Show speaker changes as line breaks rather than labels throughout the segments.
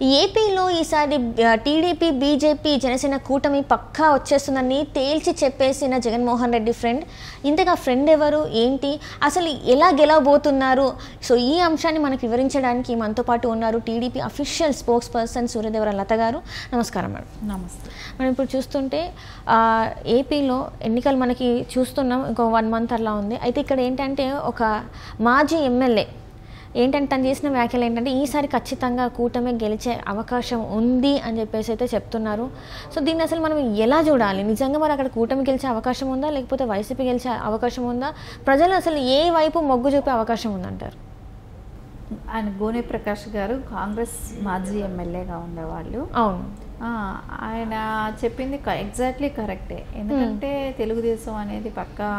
ఏపీలో ఈసారి TDP, BJP, Janasena కూటమి పక్కా వచ్చేస్తుందని తేల్చి చెప్పేసిన జగన్మోహన్ రెడ్డి ఫ్రెండ్, ఇంతగా ఫ్రెండ్ ఎవరు, ఏంటి, అసలు ఎలా గెలవబోతున్నారు? సో ఈ అంశాన్ని మనకు వివరించడానికి మనతో పాటు ఉన్నారు TDP official spokesperson Suryadevara Latha గారు. నమస్కారం మేడం.
నమస్తే.
మనం ఇప్పుడు చూస్తుంటే ఏపీలో ఎన్నికలు మనకి చూస్తున్నాం, ఇంకో 1 month అలా ఉంది. అయితే ఇక్కడ ఏంటంటే ఒక మాజీ ఎమ్మెల్యే ఏంటంటే తను చేసిన వ్యాఖ్యలు ఏంటంటే ఈసారి ఖచ్చితంగా కూటమి గెలిచే అవకాశం ఉంది అని చెప్పేసి అయితే చెప్తున్నారు. సో దీన్ని అసలు మనం ఎలా చూడాలి? నిజంగా మరి అక్కడ కూటమి గెలిచే అవకాశం ఉందా, లేకపోతే వైసీపీ గెలిచే అవకాశం ఉందా? ప్రజలు అసలు ఏ వైపు మొగ్గు చూపే అవకాశం ఉందంటారు?
ఆయన గోనె ప్రకాష్ గారు కాంగ్రెస్ మాజీ ఎమ్మెల్యేగా ఉండేవాళ్ళు.
అవును,
ఆయన చెప్పింది ఎగ్జాక్ట్లీ కరెక్టే. ఎందుకంటే తెలుగుదేశం అనేది పక్కా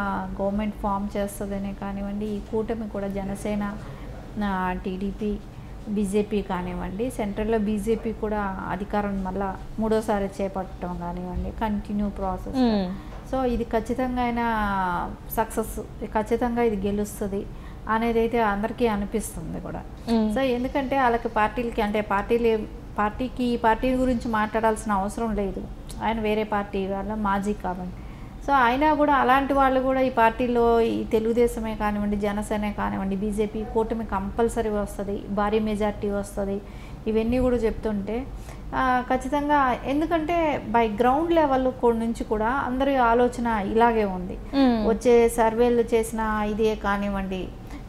గవర్నమెంట్ ఫామ్ చేస్తుందనే కానివ్వండి, ఈ కూటమి కూడా జనసేన, టీడీపీ, బీజేపీ కానివ్వండి, సెంట్రల్లో బీజేపీ కూడా అధికారం మళ్ళీ 3వసారి చేపట్టడం కానివ్వండి, కంటిన్యూ ప్రాసెస్. సో ఇది ఖచ్చితంగా అయినా సక్సెస్, ఖచ్చితంగా ఇది గెలుస్తుంది అనేది అయితే అందరికీ అనిపిస్తుంది కూడా. సో ఎందుకంటే వాళ్ళకి పార్టీలకి అంటే పార్టీ గురించి మాట్లాడాల్సిన అవసరం లేదు. ఆయన వేరే పార్టీ వాళ్ళ మాజీ కాబట్టి. సో అయినా కూడా అలాంటి వాళ్ళు కూడా ఈ పార్టీలో ఈ తెలుగుదేశమే కానివ్వండి, జనసేనే కానివ్వండి, బీజేపీ కూటమి కంపల్సరీ వస్తుంది, భారీ మెజార్టీ వస్తుంది, ఇవన్నీ కూడా చెప్తుంటే ఖచ్చితంగా. ఎందుకంటే బై గ్రౌండ్ లెవెల్ నుంచి కూడా అందరి ఆలోచన ఇలాగే ఉంది. వచ్చే సర్వేలు చేసిన ఇదే కానివ్వండి,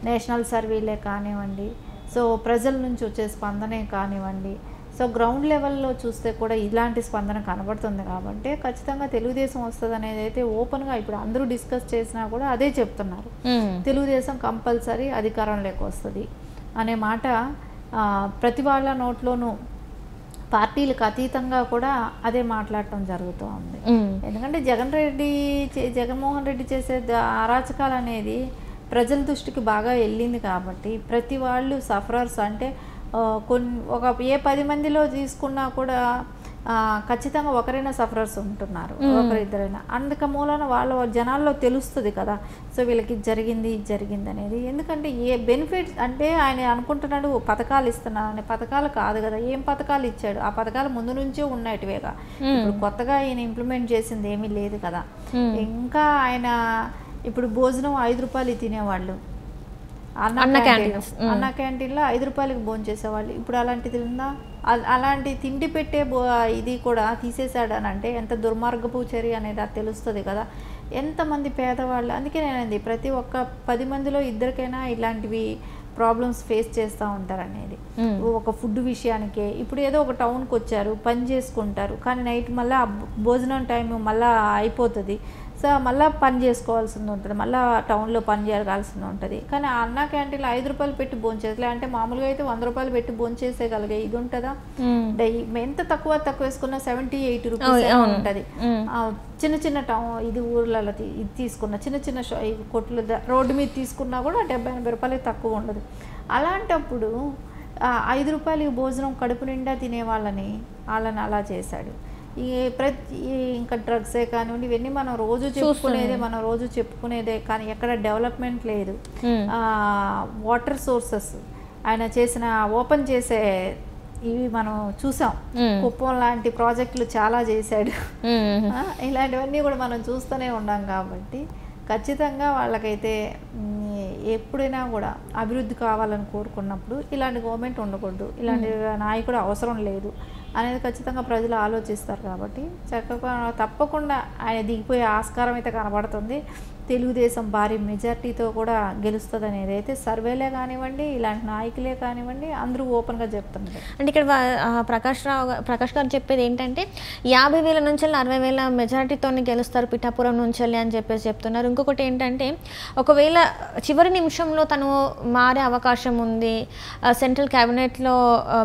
నేషనల్ సర్వేలే కానివ్వండి, సో ప్రజల నుంచి వచ్చే స్పందనే కానివ్వండి, సో గ్రౌండ్ లెవెల్లో చూస్తే కూడా ఇలాంటి స్పందన కనబడుతుంది. కాబట్టి ఖచ్చితంగా తెలుగుదేశం వస్తుంది అనేది అయితే ఓపెన్గా ఇప్పుడు అందరూ డిస్కస్ చేసినా కూడా అదే చెప్తున్నారు. తెలుగుదేశం కంపల్సరీ అధికారంలోకి వస్తుంది అనే మాట ప్రతి వాళ్ళ నోట్లోనూ పార్టీలకు అతీతంగా కూడా అదే మాట్లాడటం జరుగుతూ ఉంది. ఎందుకంటే జగన్మోహన్ రెడ్డి చేసే అరాచకాలు అనేది ప్రజల దృష్టికి బాగా వెళ్ళింది. కాబట్టి ప్రతి వాళ్ళు సఫరర్స్ అంటే ఒక 10 మందిలో తీసుకున్నా కూడా ఖచ్చితంగా ఒకరైనా సఫరర్స్ ఉంటున్నారు, ఒకరిద్దరైనా. అందుక మూలన వాళ్ళ జనాల్లో తెలుస్తుంది కదా, సో వీళ్ళకి జరిగింది అనేది. ఎందుకంటే ఏ బెనిఫిట్స్ అంటే ఆయన అనుకుంటున్నాడు పథకాలు ఇస్తున్నాను అనే పథకాలు కాదు కదా. ఏం పథకాలు ఇచ్చాడు? ఆ పథకాలు ముందు నుంచే ఉన్నట్టువేగా, ఇప్పుడు కొత్తగా ఆయన ఇంప్లిమెంట్ చేసింది ఏమీ లేదు కదా. ఇంకా ఆయన ఇప్పుడు భోజనం 5 రూపాయలు తినేవాళ్ళు, అన్న క్యాంటీన్లో 5 రూపాయలకి భోజనం చేసేవాళ్ళు. ఇప్పుడు అలాంటిది ఉందా? అలాంటి తిండి పెట్టే ఇది కూడా తీసేశాడు అని అంటే ఎంత దుర్మార్గపు చర్య అనేది అది తెలుస్తుంది కదా. ఎంతమంది పేదవాళ్ళు, అందుకే నేనండి ప్రతి ఒక్క 10 మందిలో 2కైనా ఇలాంటివి ప్రాబ్లమ్స్ ఫేస్ చేస్తూ ఉంటారనేది. ఒక ఫుడ్ విషయానికే ఇప్పుడు ఏదో ఒక టౌన్కి వచ్చారు, పని చేసుకుంటారు, కానీ నైట్ మళ్ళీ భోజనం టైం మళ్ళీ అయిపోతుంది. సో మళ్ళీ పని చేసుకోవాల్సింది ఉంటుంది, మళ్ళీ టౌన్లో పని చేయాల్సింది ఉంటుంది. కానీ ఆ అన్న క్యాంటీన్లో 5 రూపాయలు పెట్టి భోంచేసలే అంటే మామూలుగా అయితే 100 రూపాయలు పెట్టి భోంచేసేయగలిగే ఇది ఉంటుందా? ఎంత తక్కువ వేసుకున్నా 70-80 రూపీస్ ఉంటుంది. చిన్న టౌన్ ఇది ఊర్లలో ఇది తీసుకున్న చిన్న కొట్లు రోడ్డు మీద తీసుకున్నా కూడా 70-80 రూపాయలకి తక్కువ ఉండదు. అలాంటప్పుడు 5 రూపాయలకి భోజనం కడుపు నిండా తినేవాళ్ళని అలా చేశాడు. ఇంకా డ్రగ్సే కానివ్వండి, ఇవన్నీ మనం రోజు చెప్పుకునేదే కానీ ఎక్కడ డెవలప్మెంట్ లేదు. వాటర్ సోర్సెస్ ఆయన ఓపెన్ చేసే ఇవి మనం చూసాం. కుప్పం లాంటి ప్రాజెక్టులు చాలా చేశాడు. ఇలాంటివన్నీ కూడా మనం చూస్తూనే ఉన్నాం. కాబట్టి ఖచ్చితంగా వాళ్ళకైతే ఎప్పుడైనా కూడా అభివృద్ధి కావాలని కోరుకున్నప్పుడు ఇలాంటి గవర్నమెంట్ ఉండకూడదు, ఇలాంటి నాయకుడు అవసరం లేదు అనేది ఖచ్చితంగా ప్రజలు ఆలోచిస్తారు. కాబట్టి చక్కగా తప్పకుండా ఆయన దిగిపోయే ఆస్కారం అయితే కనబడుతుంది. తెలుగుదేశం భారీ మెజార్టీతో కూడా గెలుస్తుంది అనేది అయితే సర్వేలే కానివ్వండి, ఇలాంటి నాయకులే కానివ్వండి అందరూ ఓపెన్గా చెప్తున్నారు.
అంటే ఇక్కడ ప్రకాష్ గారు చెప్పేది ఏంటంటే 50,000 నుంచి 60,000 మెజారిటీతో గెలుస్తారు పిఠాపురం నుంచి అని చెప్పేసి చెప్తున్నారు. ఇంకొకటి ఏంటంటే ఒకవేళ చివరి నిమిషంలో తను మారే అవకాశం ఉంది, సెంట్రల్ క్యాబినెట్లో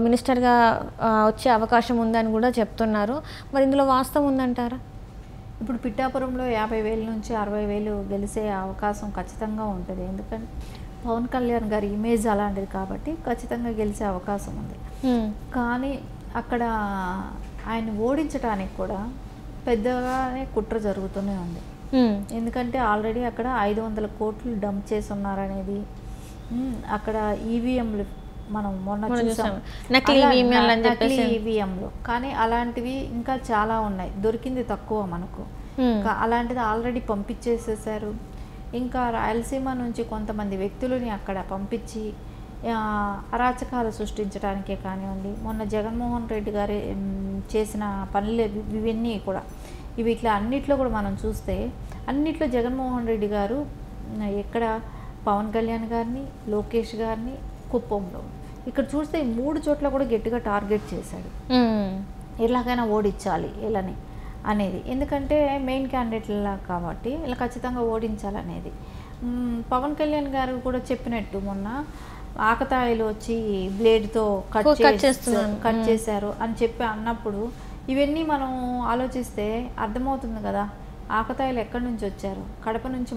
మినిస్టర్గా వచ్చే అవకాశం ఉందని కూడా చెప్తున్నారు. మరి ఇందులో వాస్తవం ఉందంటారా?
ఇప్పుడు పిఠాపురంలో 50,000 నుంచి 60,000 గెలిచే అవకాశం ఖచ్చితంగా ఉంటుంది. ఎందుకంటే పవన్ కళ్యాణ్ గారి ఇమేజ్ అలాంటిది కాబట్టి ఖచ్చితంగా గెలిచే అవకాశం ఉంది. కానీ అక్కడ ఆయన ఓడించడానికి కూడా పెద్దగానే కుట్ర జరుగుతూనే ఉంది. ఎందుకంటే ఆల్రెడీ అక్కడ 500 కోట్లు డంప్ చేసి ఉన్నారనేది, అక్కడ ఈవీఎంలు మనం మొన్న
మనం
చూసాం
చూసాం. నకిలీ
అలా
ఈవీఎంలు అని
నకిలీ
చెప్పేసి.
ఈవీఎంలు. కానీ అలాంటివి ఇంకా చాలా ఉన్నాయి, దొరికింది తక్కువ మనకు. ఇంకా అలాంటిది ఆల్రెడీ పంపించేసేసారు. ఇంకా రాయలసీమ నుంచి కొంతమంది వ్యక్తులని అక్కడ పంపించి అరాచకాలు సృష్టించడానికే కానివ్వండి, మొన్న జగన్మోహన్ రెడ్డి గారు చేసిన పనులు ఇవన్నీ కూడా వీటిలో అన్నిట్లో కూడా మనం చూస్తే అన్నిట్లో జగన్మోహన్ రెడ్డి గారు ఎక్కడ పవన్ కళ్యాణ్ గారిని, లోకేష్ గారిని, కుప్పంలో ఇక్కడ చూస్తే ఈ 3 చోట్ల కూడా గట్టిగా టార్గెట్ చేశాడు. ఎలాగైనా ఓడించాలి వీళ్ళని అనేది. ఎందుకంటే మెయిన్ క్యాండిడేట్లా కాబట్టి ఇలా ఖచ్చితంగా ఓడించాలనేది. పవన్ కళ్యాణ్ గారు కూడా చెప్పినట్టు మొన్న ఆకతాయిలు వచ్చి బ్లేడ్తో కట్ చేశారు అని చెప్పి అన్నప్పుడు ఇవన్నీ మనం ఆలోచిస్తే అర్థమవుతుంది కదా, ఆకతాయిలు ఎక్కడి నుంచి వచ్చారు, కడప నుంచి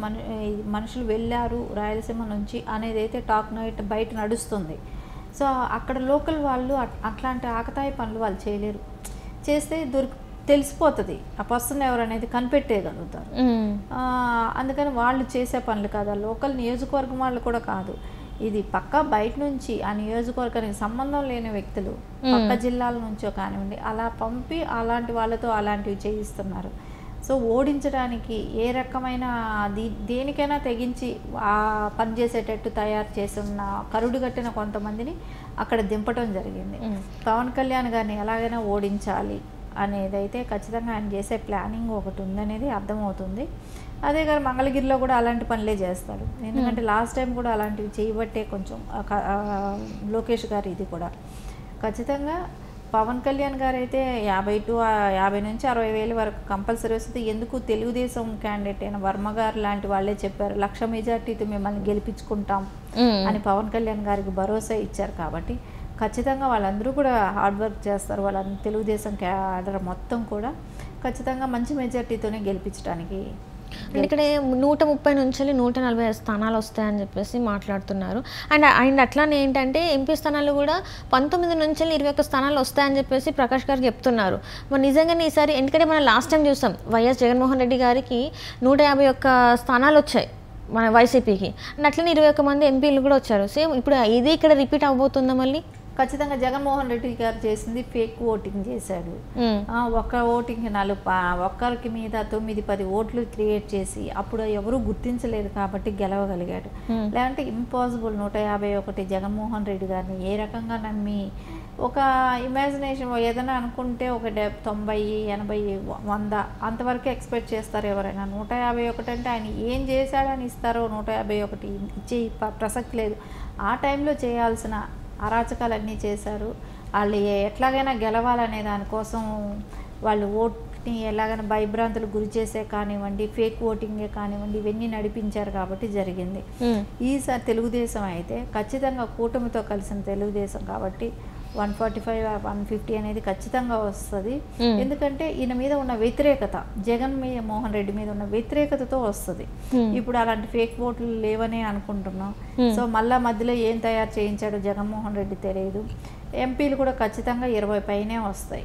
మనుషులు వెళ్ళారు రాయలసీమ నుంచి అనేది అయితే టాక్ నైట్ బయట నడుస్తుంది. సో అక్కడ లోకల్ వాళ్ళు అట్లాంటి ఆకతాయి పనులు వాళ్ళు చేయలేరు. చేస్తే తెలిసిపోతుంది ఆ పర్సన్ ఎవరు అనేది, కనిపెట్టేయగలుగుతారు. అందుకని వాళ్ళు చేసే పనులు కాదు, లోకల్ నియోజకవర్గం వాళ్ళు కూడా కాదు. ఇది పక్కా బయట నుంచి ఆ నియోజకవర్గానికి సంబంధం లేని వ్యక్తులు పక్క జిల్లాల నుంచో కానివ్వండి అలా పంపి అలాంటి వాళ్ళతో అలాంటివి చేయిస్తున్నారు. సో ఓడించడానికి ఏ రకమైన దేనికైనా తెగించి ఆ పనిచేసేటట్టు తయారు చేసి ఉన్న కరుడు కట్టిన కొంతమందిని అక్కడ దింపటం జరిగింది. పవన్ కళ్యాణ్ గారిని ఎలాగైనా ఓడించాలి అనేది అయితే ఖచ్చితంగా ఆయన చేసే ప్లానింగ్ ఒకటి ఉందనేది అర్థమవుతుంది. అదే గారు మంగళగిరిలో కూడా అలాంటి పనులే చేస్తారు. ఎందుకంటే లాస్ట్ టైం కూడా అలాంటివి చేయబట్టే కొంచెం లోకేష్ గారు ఇది కూడా ఖచ్చితంగా పవన్ కళ్యాణ్ గారు అయితే 50 నుంచి 60 వేల వరకు కంపల్సరీ వస్తుంది. ఎందుకు తెలుగుదేశం క్యాండిడేట్ అయిన వర్మ గారు లాంటి వాళ్ళే చెప్పారు 1,00,000 మెజార్టీతో మిమ్మల్ని గెలిపించుకుంటాం అని పవన్ కళ్యాణ్ గారికి భరోసా ఇచ్చారు. కాబట్టి ఖచ్చితంగా వాళ్ళందరూ కూడా హార్డ్ వర్క్ చేస్తారు. వాళ్ళ తెలుగుదేశం క్యాడర్ మొత్తం కూడా ఖచ్చితంగా మంచి మెజార్టీతోనే గెలిపించడానికి.
ఇక్కడ 130 నుంచి 145 స్థానాలు వస్తాయని చెప్పేసి మాట్లాడుతున్నారు. అండ్ అట్లానే ఏంటంటే ఎంపీ స్థానాలు కూడా 19 నుంచి 21 స్థానాలు వస్తాయని చెప్పేసి ప్రకాష్ గారు చెప్తున్నారు. మరి నిజంగానే ఈసారి ఎందుకంటే మనం లాస్ట్ టైం చూసాం వైఎస్ జగన్మోహన్ రెడ్డి గారికి 151 స్థానాలు వచ్చాయి మన వైసీపీకి. అండ్ అట్లనే 21 మంది ఎంపీలు కూడా వచ్చారు. సేమ్ ఇప్పుడు ఇది ఇక్కడ రిపీట్ అవబోతుందా మళ్ళీ?
ఖచ్చితంగా జగన్మోహన్ రెడ్డి గారు చేసింది ఫేక్ ఓటింగ్ చేశాడు. ఒక్క ఓటింగ్కి ఒక్కరికి మీద 9-10 ఓట్లు క్రియేట్ చేసి అప్పుడు ఎవరు గుర్తించలేదు కాబట్టి గెలవగలిగాడు. లేదంటే ఇంపాసిబుల్ 151 జగన్మోహన్ రెడ్డి గారిని ఏ రకంగా నమ్మి ఒక ఇమాజినేషన్ ఏదైనా అనుకుంటే ఒక 90, 80, 100 అంతవరకు ఎక్స్పెక్ట్ చేస్తారు ఎవరైనా. 151 అంటే ఆయన ఏం చేశాడని ఇస్తారో 151 ఇచ్చే ప్రసక్తి లేదు. ఆ టైంలో చేయాల్సిన అరాచకాలన్నీ చేశారు. వాళ్ళు ఎట్లాగైనా గెలవాలనే దానికోసం వాళ్ళు ఓట్ని ఎలాగైనా భయభ్రాంతులు గురి చేసే కానివ్వండి, ఫేక్ ఓటింగే కానివ్వండి, ఇవన్నీ నడిపించారు కాబట్టి జరిగింది. ఈసారి తెలుగుదేశం అయితే ఖచ్చితంగా కూటమితో కలిసిన తెలుగుదేశం కాబట్టి 145 150 అనేది ఖచ్చితంగా వస్తుంది. ఎందుకంటే ఈయన మీద ఉన్న వ్యతిరేకత, మోహన్ రెడ్డి మీద ఉన్న వ్యతిరేకతతో వస్తుంది. ఇప్పుడు అలాంటి ఫేక్ ఓట్లు లేవనే అనుకుంటున్నాం. సో మళ్ళా మధ్యలో ఏం తయారు చేయించాడో జగన్మోహన్ రెడ్డి తెలియదు. ఎంపీలు కూడా ఖచ్చితంగా 20 పైనే వస్తాయి.